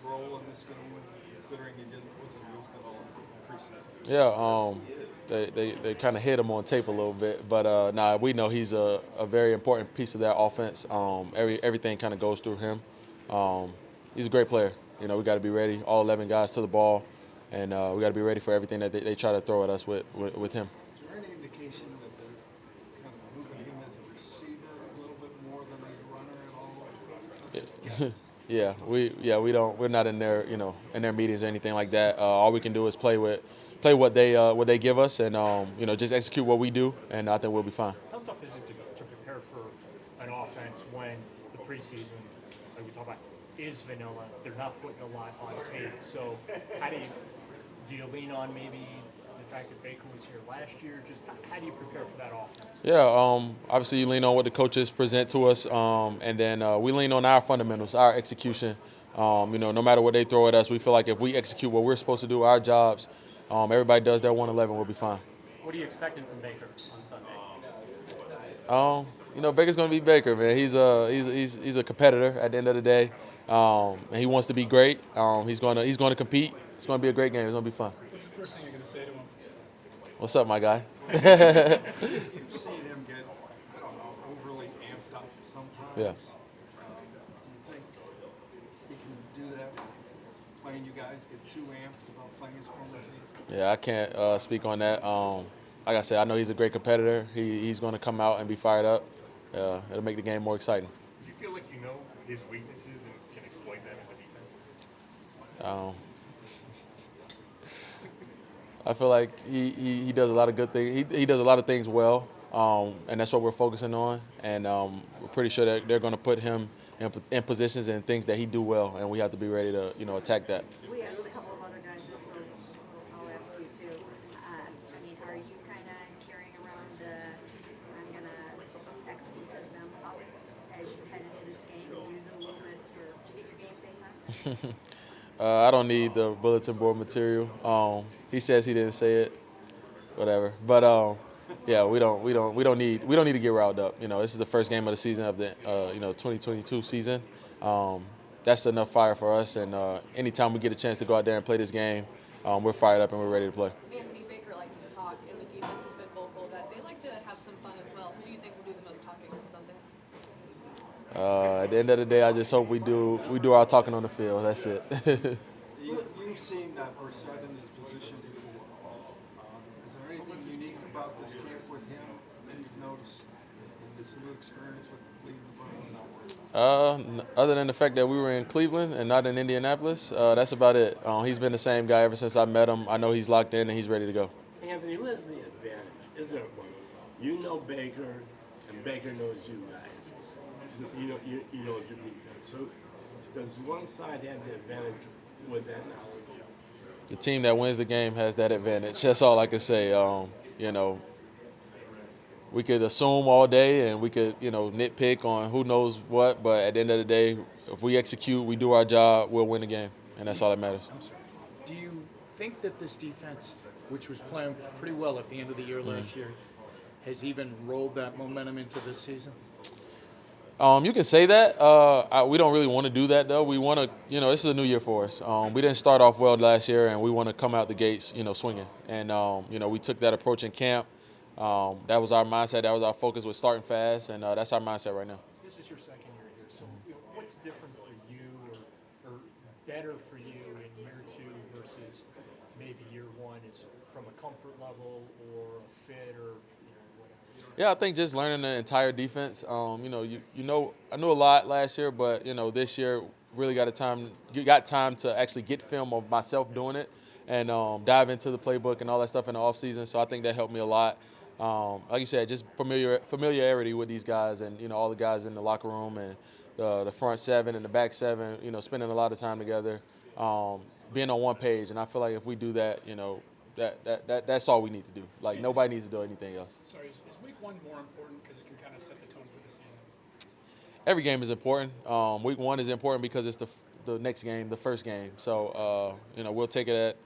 role in this game, considering he wasn't used at all in preseason? They kind of hit him on tape a little bit, but we know he's a very important piece of that offense. Everything kind of goes through him. He's a great player. We got to be ready, all 11 guys to the ball, and we got to be ready for everything that they try to throw at us with him. Is there any indication that they're kind of moving him as a receiver a little bit more than as a runner at all? Or just guess? We're not in their in their meetings or anything like that. All we can do is play what they give us, and just execute what we do, and I think we'll be fine. How tough is it to prepare for an offense when the preseason, like we talk about, is vanilla? They're not putting a lot on tape. So how do you lean on maybe the fact that Baker was here last year? Just how do you prepare for that offense? Obviously you lean on what the coaches present to us, and then we lean on our fundamentals, our execution. No matter what they throw at us, we feel like if we execute what we're supposed to do, our jobs, everybody does their 111, we'll be fine. What are you expecting from Baker on Sunday? Baker's going to be Baker, man. He's a competitor at the end of the day, and he wants to be great. He's going to compete. It's going to be a great game. It's going to be fun. What's the first thing you're going to say to him? What's up, my guy? You've seen him get overly amped up sometimes. Yeah. Do you think he can do that? Playing you guys get too amped about playing his former team? Yeah, I can't speak on that. Like I said, I know he's a great competitor. He's going to come out and be fired up. It'll make the game more exciting. Do you feel like you know his weaknesses and can exploit them in the defense? I feel like he does a lot of good things. He does a lot of things well, and that's what we're focusing on. And we're pretty sure that they're going to put him in positions and things that he do well, and we have to be ready to attack that. We asked a couple of other guys this, so I'll ask you too. Are you kind of carrying around I'm going to execute them up as you head into this game and use it a little bit to get your game face on? I don't need the bulletin board material. He says he didn't say it, whatever. But we don't need to get riled up. This is the first game of the season of the 2022 season. That's enough fire for us. And anytime we get a chance to go out there and play this game, we're fired up and we're ready to play. Anthony Baker likes to talk, and the defense has been vocal that they like to have some fun as well. Who do you think will do the most talking on Sunday? At the end of the day, I just hope we do our talking on the field. That's it. You've seen Brissett in this position before. Is there anything unique about this camp with him that you've noticed in this new experience with the Cleveland Browns? Other than the fact that we were in Cleveland and not in Indianapolis, that's about it. He's been the same guy ever since I met him. I know he's locked in and he's ready to go. Anthony, what's the advantage? Is there one? You know Baker, and Baker knows you guys. You know your defense. So does one side have the advantage with that knowledge? The team that wins the game has that advantage. That's all I can say. We could assume all day and we could, nitpick on who knows what, but at the end of the day, if we execute, we do our job, we'll win the game, and that's all that matters. I'm sorry. Do you think that this defense, which was playing pretty well at the end of the year last year, has even rolled that momentum into this season? You can say that. We don't really want to do that, though. We want to, this is a new year for us. We didn't start off well last year, and we want to come out the gates, swinging. And, we took that approach in camp. That was our mindset. That was our focus with starting fast, and that's our mindset right now. This is your second year here, so what's different for you or better for you in year two versus maybe year one is from a comfort level or a fit or whatever? Yeah, I think just learning the entire defense. I knew a lot last year, but this year really got time to actually get film of myself doing it and dive into the playbook and all that stuff in the off season. So I think that helped me a lot. Like you said, just familiarity with these guys and all the guys in the locker room and the front seven and the back seven. Spending a lot of time together, being on one page. And I feel like if we do that, that's all we need to do. Like nobody needs to do anything else. Sorry, is week one more important because it can kind of set the tone for the season? Every game is important. Week one is important because it's the next game, the first game. So we'll take it at.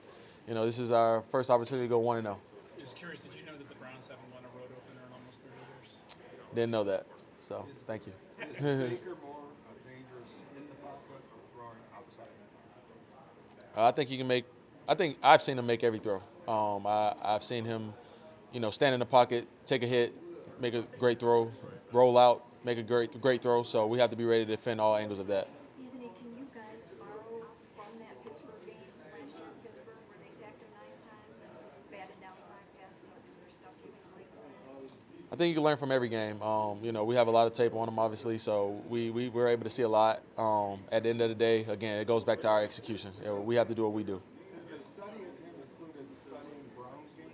This is our first opportunity to go 1-0. Just curious, did you know that the Browns haven't won a road opener in almost 30 years? Didn't know that. So thank you. Is Baker more dangerous in the pocket or throwing outside? I think he can make. I think I've seen him make every throw. I've seen him, stand in the pocket, take a hit, make a great throw, roll out, make a great throw. So we have to be ready to defend all angles of that. Anthony, can you guys borrow from that Pittsburgh game last year in Pittsburgh where they sacked him 9 times and batted down 5 passes? Is there stuff you can learn from that? I think you can learn from every game. We have a lot of tape on him, obviously, so we were able to see a lot. At the end of the day, again, it goes back to our execution. We have to do what we do. Is the study of him included studying Browns games?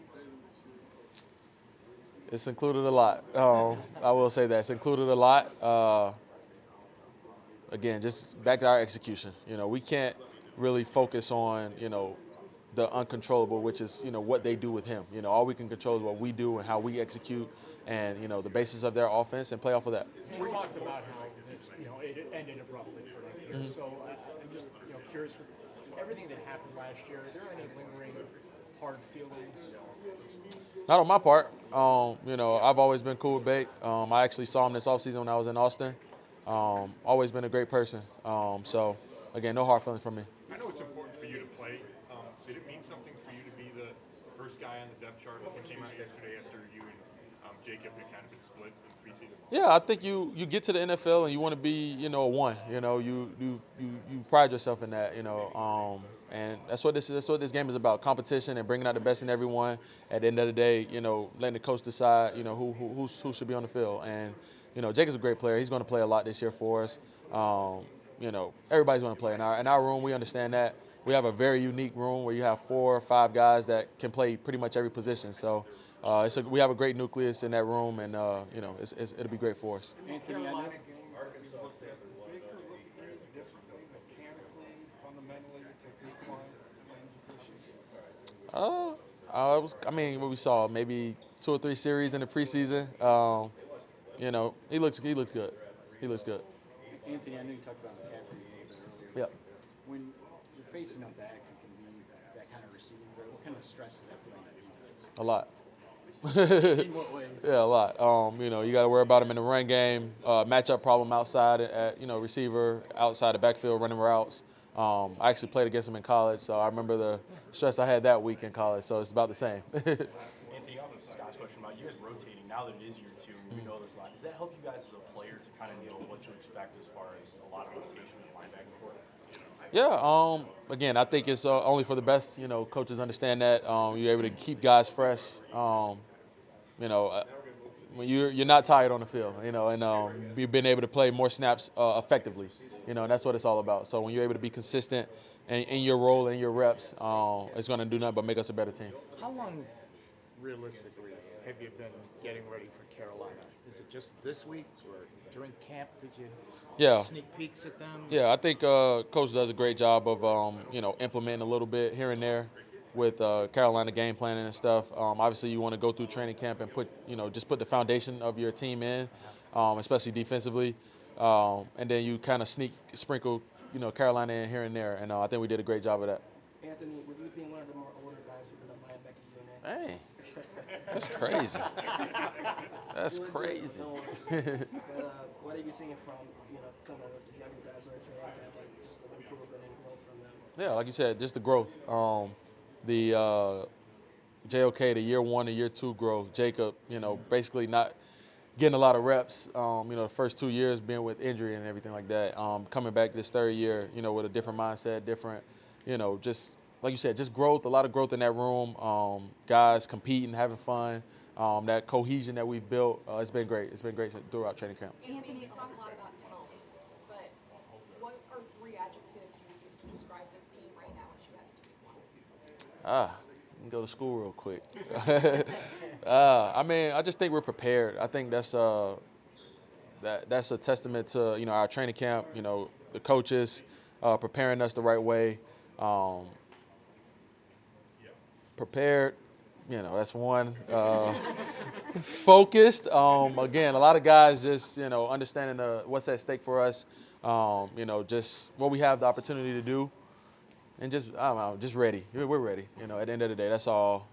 It's included a lot. I will say that. It's included a lot. Again, just back to our execution. We can't really focus on, the uncontrollable, which is, what they do with him. All we can control is what we do and how we execute and, the basis of their offense and play off of that. We talked about how this, it ended abruptly for him. Mm-hmm. So I'm just, curious with everything that happened last year. Are there any lingering hard feelings? Not on my part. I've always been cool with Bake. I actually saw him this offseason when I was in Austin. Always been a great person. So, again, no hard feelings from me. I know it's important for you to play. Did it mean something for you to be the first guy on the depth chart? It came out yesterday after you and Jacob had kind of been split in preseason. Yeah, I think you get to the NFL and you want to be, a one. You pride yourself in that. And that's what this game is about: competition and bringing out the best in everyone. At the end of the day, letting the coach decide, who should be on the field. And Jacob's a great player. He's going to play a lot this year for us. Everybody's going to play in our room. We understand that. We have a very unique room where you have 4 or 5 guys that can play pretty much every position. So we have a great nucleus in that room, and it'll be great for us. Anthony, Carolina games that you looked at, does Baker look very differently, mechanically, fundamentally, technique-wise, playing position? What we saw, maybe 2 or 3 series in the preseason. He looks good. He looks good. Anthony, I know you talked about McCaffrey a little bit earlier. Yep. When you're facing a back who can be that kind of receiving threat, what kind of stress does that put on that defense? A lot. In what ways? Yeah, a lot. You got to worry about him in the run game, matchup problem outside at receiver, outside the backfield, running routes. I actually played against him in college, so I remember the stress I had that week in college. So it's about the same. Anthony, off of Scott's question about you guys rotating, now that it is year 2, and we know there's a lot, does that help you guys as a player to kind of know what to expect as far as a lot of rotation and linebacker court? Yeah. Again, I think it's only for the best. Coaches understand that. You're able to keep guys fresh. When you're not tired on the field, and you've been able to play more snaps effectively. That's what it's all about. So when you're able to be consistent in your role and your reps, it's going to do nothing but make us a better team. How long, realistically, have you been getting ready for Carolina? Is it just this week, or during camp did you sneak peeks at them? Yeah, I think Coach does a great job of implementing a little bit here and there with Carolina game planning and stuff. Obviously, you want to go through training camp and put the foundation of your team in, especially defensively, and then you kind of sprinkle Carolina in here and there, and I think we did a great job of that. Anthony, with you being one of the more older guys within the linebacker unit. Hey, that's crazy. That's crazy. But what are you seeing from some of the younger guys that are training camp, like just the improvement and growth from them? Yeah, like you said, just the growth. The JOK, the year 1 to year 2 growth. Jacob, basically not getting a lot of reps. The first 2 years being with injury and everything like that. Coming back this 3rd year, with a different mindset, different, just like you said, just growth. A lot of growth in that room. Guys competing, having fun. That cohesion that we've built, it's been great. It's been great throughout training camp. Anthony, you talk a lot about tone, but what are 3 adjectives you would use to describe this team right now if you had to pick one? You can go to school real quick. I just think we're prepared. I think that's a testament to our training camp. The coaches preparing us the right way. Prepared. That's one. Focused. Again, a lot of guys just understanding what's at stake for us. Just what we have the opportunity to do. And just ready. We're ready. At the end of the day, that's all.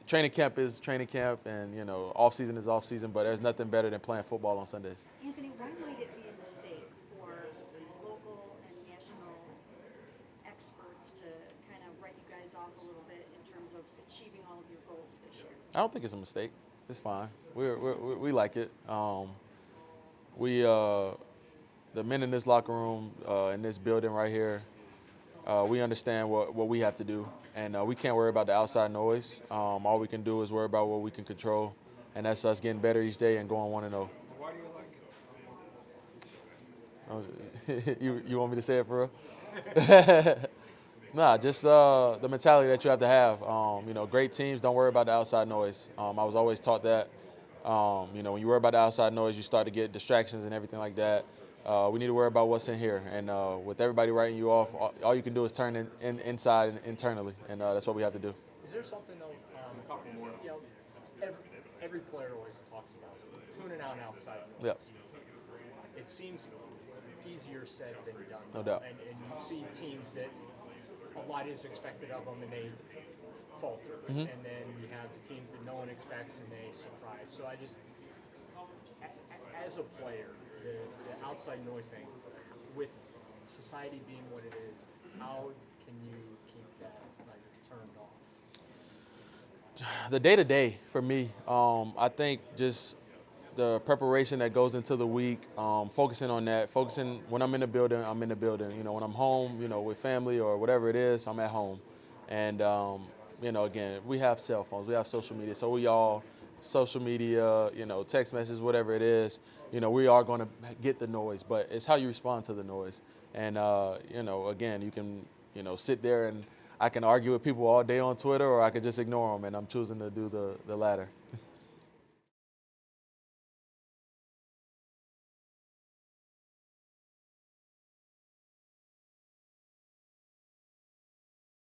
Training camp is training camp, and off season is off season. But there's nothing better than playing football on Sundays. Anthony, why might it be a mistake for local and national I don't think it's a mistake. It's fine. We like it. The men in this locker room, in this building right here, we understand what we have to do, and we can't worry about the outside noise. All we can do is worry about what we can control, and that's us getting better each day and going 1-0. Why do you like it? You want me to say it for real? Nah, just the mentality that you have to have. Great teams don't worry about the outside noise. I was always taught that. When you worry about the outside noise, you start to get distractions and everything like that. We need to worry about what's in here. And with everybody writing you off, all you can do is turn inside and internally, and that's what we have to do. Is there something though? A couple more. Every player always talks about tuning out outside noise. Yep. It seems easier said than done. No doubt. And you see teams that a lot is expected of them and they falter. Mm-hmm. And then you have the teams that no one expects and they surprise. So I just, as a player, the outside noise thing, with society being what it is, how can you keep that turned off? The day-to-day for me, I think just the preparation that goes into the week, focusing on that, when I'm in the building, I'm in the building. When I'm home, with family or whatever it is, I'm at home. And, again, we have cell phones, we have social media, so we all, social media, text messages, whatever it is, we are going to get the noise, but it's how you respond to the noise. And, again, you can, sit there and I can argue with people all day on Twitter, or I could just ignore them, and I'm choosing to do the latter.